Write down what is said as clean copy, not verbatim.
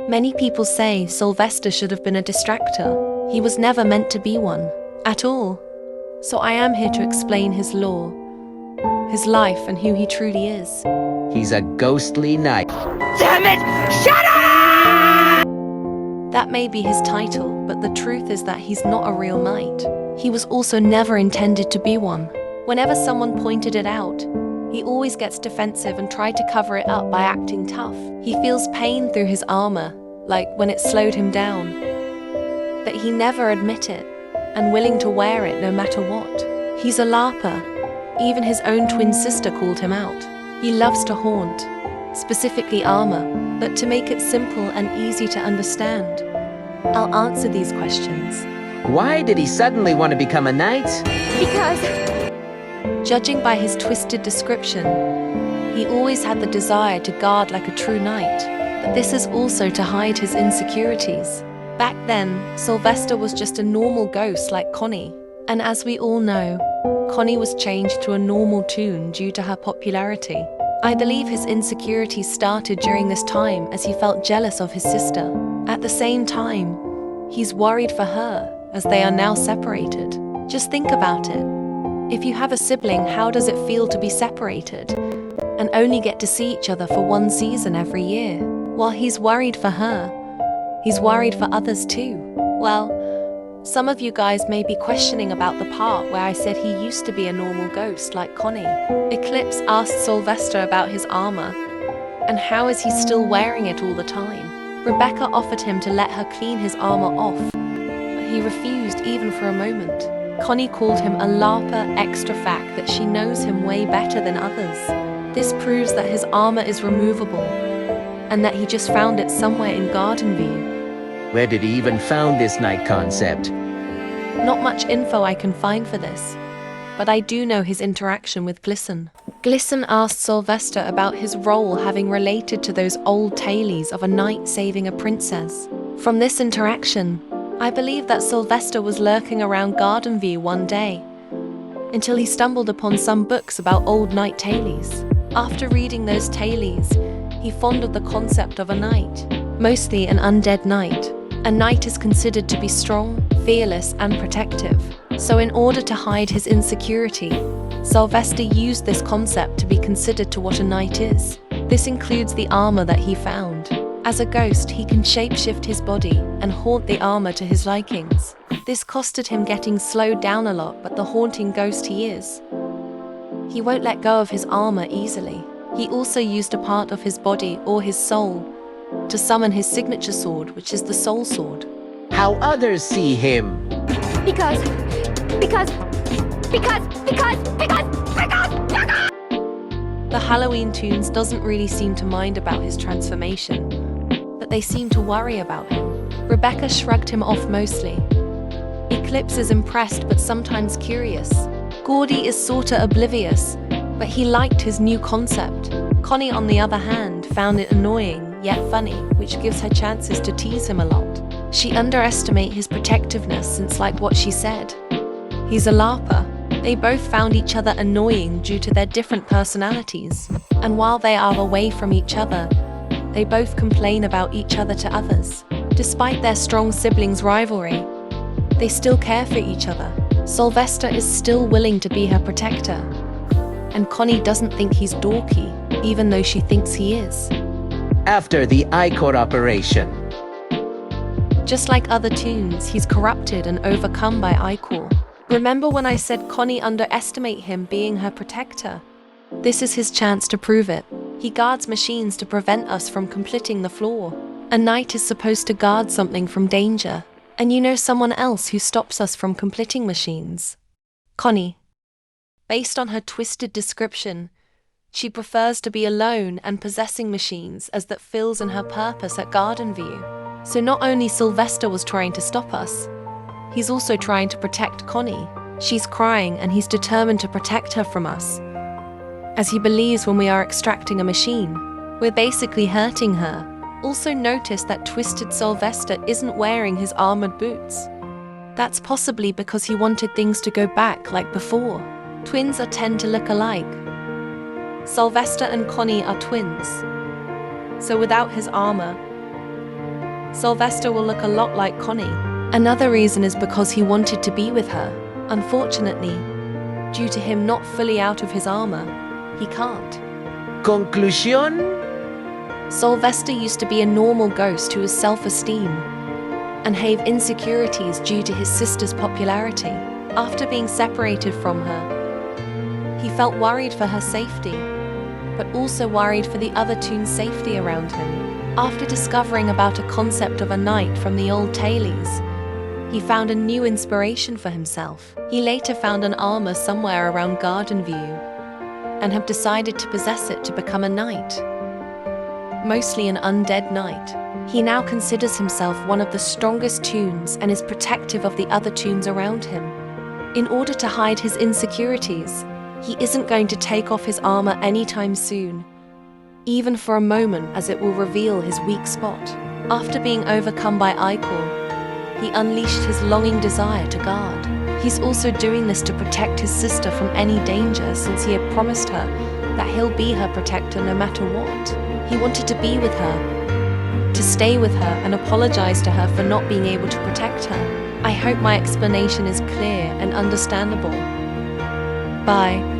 Many people say Sylvester should have been a distractor. He was never meant to be one, at all. So I am here to explain his lore, his life, and who he truly is. He's a ghostly knight. Damn it! Shut up! That may be his title, but the truth is that he's not a real knight. He was also never intended to be one. Whenever someone pointed it out, he always gets defensive and tried to cover it up by acting tough. He feels pain through his armor, like when it slowed him down. But he never admit it, and willing to wear it no matter what. He's a larper. Even his own twin sister called him out. He loves to haunt, specifically armor, but to make it simple and easy to understand, I'll answer these questions. Why did he suddenly want to become a knight? Because... Judging by his twisted description, he always had the desire to guard like a true knight, but this is also to hide his insecurities. Back then, Sylvester was just a normal ghost like Connie, and as we all know, Connie was changed to a normal tune due to her popularity. I believe his insecurities started during this time as he felt jealous of his sister. At the same time, he's worried for her as they are now separated. Just think about it. If you have a sibling, how does it feel to be separated and only get to see each other for one season every year? While he's worried for her, he's worried for others too. Well, some of you guys may be questioning about the part where I said he used to be a normal ghost like Connie. Eclipse asked Sylvester about his armor and how is he still wearing it all the time. Rebecca offered him to let her clean his armor off, but he refused even for a moment. Connie called him a larper, extra fact that she knows him way better than others. This proves that his armor is removable and that he just found it somewhere in Garden View. Where did he even found this knight concept? Not much info I can find for this, but I do know his interaction with Glisten. Glisten asked Sylvester about his role having related to those old tales of a knight saving a princess. From this interaction, I believe that Sylvester was lurking around Garden View one day, until he stumbled upon some books about old knight tales. After reading those tales, he fondled the concept of a knight, mostly an undead knight. A knight is considered to be strong, fearless, and protective. So in order to hide his insecurity, Sylvester used this concept to be considered to what a knight is. This includes the armor that he found. As a ghost, he can shapeshift his body and haunt the armor to his likings. This costed him getting slowed down a lot, but the haunting ghost he is, he won't let go of his armor easily. He also used a part of his body or his soul to summon his signature sword, which is the soul sword. How others see him? Because... The Halloween tunes doesn't really seem to mind about his transformation, but they seem to worry about him. Rebecca shrugged him off mostly. Eclipse is impressed but sometimes curious. Gordy is sorta oblivious, but he liked his new concept. Connie, on the other hand, found it annoying yet funny, which gives her chances to tease him a lot. She underestimates his protectiveness since, like what she said, he's a larper. They both found each other annoying due to their different personalities, and while they are away from each other, they both complain about each other to others. Despite their strong siblings' rivalry, they still care for each other. Sylvester is still willing to be her protector, and Connie doesn't think he's dorky, even though she thinks he is. After the I-Core operation. Just like other tunes, he's corrupted and overcome by I-Core. Remember when I said Connie underestimate him being her protector? This is his chance to prove it. He guards machines to prevent us from completing the floor. A knight is supposed to guard something from danger, and you know someone else who stops us from completing machines. Connie. Based on her twisted description, she prefers to be alone and possessing machines as that fills in her purpose at Garden View. So not only Sylvester was trying to stop us, he's also trying to protect Connie. She's crying and he's determined to protect her from us, as he believes when we are extracting a machine, we're basically hurting her. Also notice that twisted Sylvester isn't wearing his armored boots. That's possibly because he wanted things to go back like before. Twins tend to look alike. Sylvester and Connie are twins. So without his armor, Sylvester will look a lot like Connie. Another reason is because he wanted to be with her. Unfortunately, due to him not fully out of his armor, he can't. Conclusion? Soulvester used to be a normal ghost who was self-esteem and have insecurities due to his sister's popularity. After being separated from her, he felt worried for her safety, but also worried for the other toon's safety around him. After discovering about a concept of a knight from the old tailies, he found a new inspiration for himself. He later found an armor somewhere around Garden View and have decided to possess it to become a knight, mostly an undead knight. He now considers himself one of the strongest toons and is protective of the other toons around him. In order to hide his insecurities, he isn't going to take off his armor anytime soon, even for a moment, as it will reveal his weak spot. After being overcome by Icor, he unleashed his longing desire to guard. He's also doing this to protect his sister from any danger, since he had promised her that he'll be her protector no matter what. He wanted to be with her, to stay with her, and apologize to her for not being able to protect her. I hope my explanation is clear and understandable. Bye.